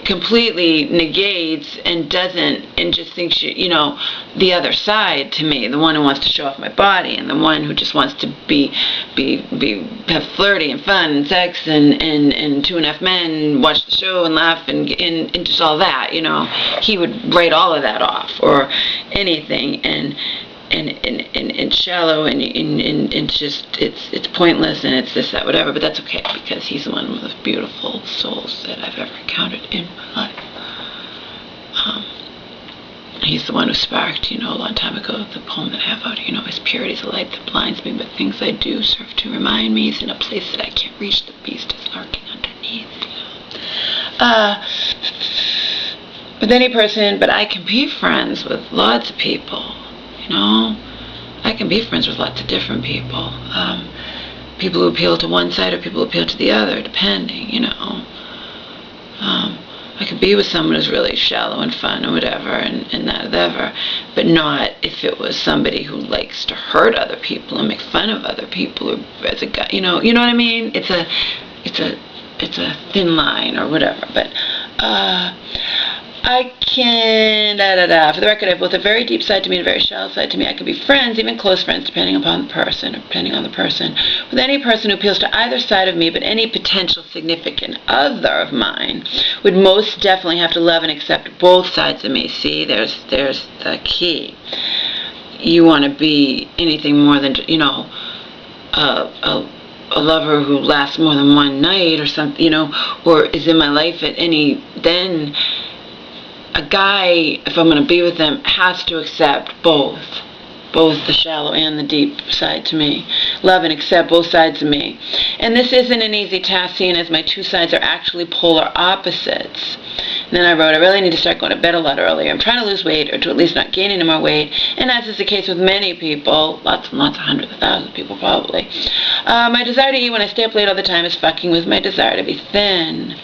completely negates and doesn't, and just thinks, the other side to me, the one who wants to show off my body, and the one who just wants to have flirty and fun and sex and 2.5 Men, watch the show and laugh and just all that, he would write all of that off or anything, and shallow and just it's pointless and it's this, that, whatever, but that's okay because he's the one with the beautiful souls that I've ever encountered in my life. He's the one who sparked, a long time ago, the poem that I have out, his purity is a light that blinds me, but things I do serve to remind me he's in a place that I can't reach, the beast is lurking underneath, but I can be friends with lots of people. I can be friends with lots of different people. People who appeal to one side or people who appeal to the other, depending, I could be with someone who's really shallow and fun or whatever, and that whatever, but not if it was somebody who likes to hurt other people and make fun of other people, or as a guy, you know what I mean? It's a thin line or whatever, but I can, for the record, I have both a very deep side to me and a very shallow side to me. I can be friends, even close friends, depending on the person, with any person who appeals to either side of me, but any potential significant other of mine would most definitely have to love and accept both sides of me. See, there's the key. You want to be anything more than, a lover who lasts more than one night or something, or is in my life at any, then a guy, if I'm going to be with them, has to accept both the shallow and the deep side to me. Love and accept both sides of me. And this isn't an easy task, seeing as my two sides are actually polar opposites. And then I wrote, I really need to start going to bed a lot earlier. I'm trying to lose weight, or to at least not gain any more weight. And as is the case with many people, lots and lots, hundreds of thousands of people probably, my desire to eat when I stay up late all the time is fucking with my desire to be thin.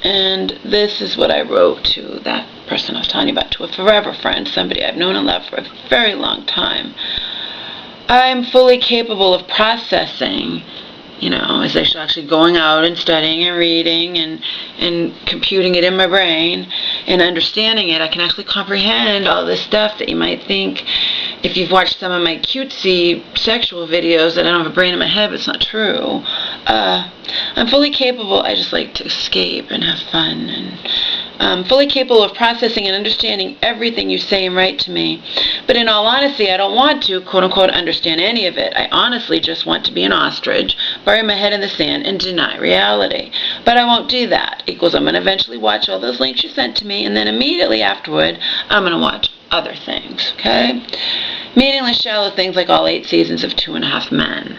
And this is what I wrote to that person I was telling you about, to a forever friend, somebody I've known and loved for a very long time. I'm fully capable of processing, as actually going out and studying and reading and computing it in my brain and understanding it. I can actually comprehend all this stuff that you might think, if you've watched some of my cutesy sexual videos, that I don't have a brain in my head, but it's not true. I'm fully capable, I just like to escape and have fun, and I'm fully capable of processing and understanding everything you say and write to me. But in all honesty, I don't want to, quote-unquote, understand any of it. I honestly just want to be an ostrich, bury my head in the sand, and deny reality. But I won't do that. Equals I'm going to eventually watch all those links you sent to me, and then immediately afterward, I'm going to watch other things, okay? Meaningless, shallow things like all 8 seasons of 2.5 Men.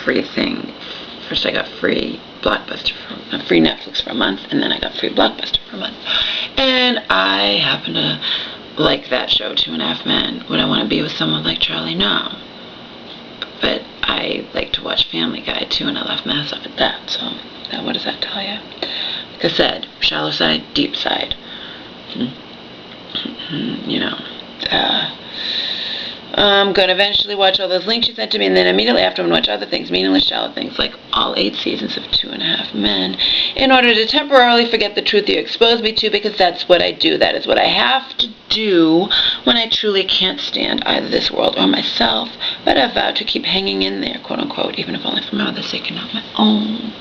Free thing. First I got free free Netflix for a month, and then I got free Blockbuster for a month. And I happen to like that show, 2.5 Men. Would I want to be with someone like Charlie? No. But I like to watch Family Guy too, and I laugh my ass off at that. So, what does that tell you? Like I said, shallow side, deep side. I'm going to eventually watch all those links you sent to me, and then immediately after I'm going to watch other things, meaningless, shallow things like all 8 seasons of 2.5 Men, in order to temporarily forget the truth you exposed me to, because that's what I do. That is what I have to do when I truly can't stand either this world or myself, but I vow to keep hanging in there, quote-unquote, even if only for my mother's sake and not my own.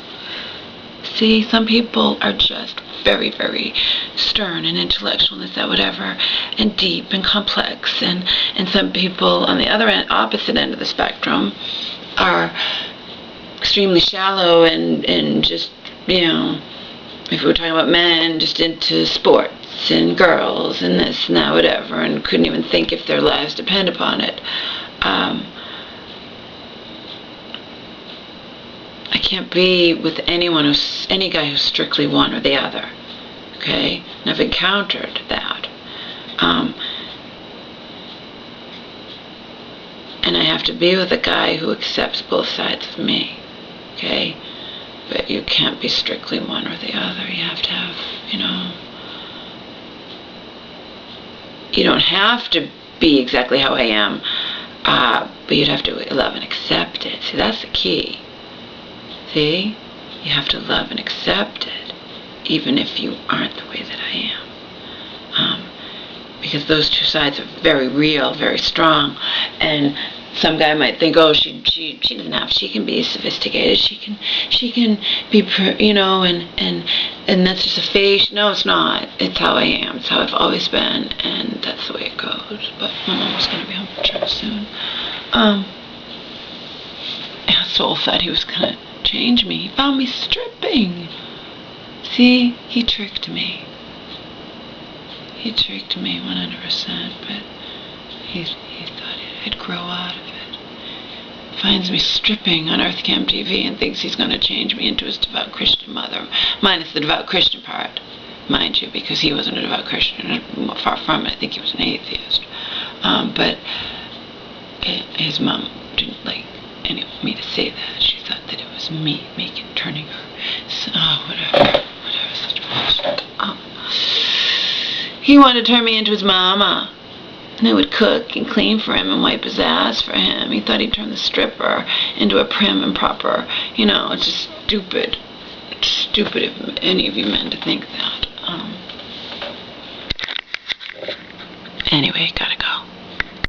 See, some people are just very, very stern and intellectual and that whatever, and deep and complex, and some people on the other end, opposite end of the spectrum, are extremely shallow and just, if we were talking about men, just into sports and girls and this and that, whatever, and couldn't even think if their lives depend upon it. I can't be with any guy who's strictly one or the other, okay? And I've encountered that. And I have to be with a guy who accepts both sides of me, okay? But you can't be strictly one or the other. You have to have, you don't have to be exactly how I am, but you'd have to love and accept it. See, that's the key. See? You have to love and accept it, even if you aren't the way that I am. Because those two sides are very real, very strong. And some guy might think, oh, she doesn't have, she can be sophisticated, she can be, and that's just a phase. No, it's not. It's how I am. It's how I've always been, and that's the way it goes. But my mom was going to be home from church soon. Soul said he was going to change me. He found me stripping. See, he tricked me. He tricked me 100%, but he thought I'd grow out of it. Finds me stripping on EarthCam TV and thinks he's going to change me into his devout Christian mother, minus the devout Christian part, mind you, because he wasn't a devout Christian. Far from it. I think he was an atheist. But his mom didn't like me to say that. She thought that it was me turning her. So, whatever, such bullshit. He wanted to turn me into his mama. And I would cook and clean for him and wipe his ass for him. He thought he'd turn the stripper into a prim and proper, it's just stupid. It's stupid of any of you men to think that. Anyway, guys.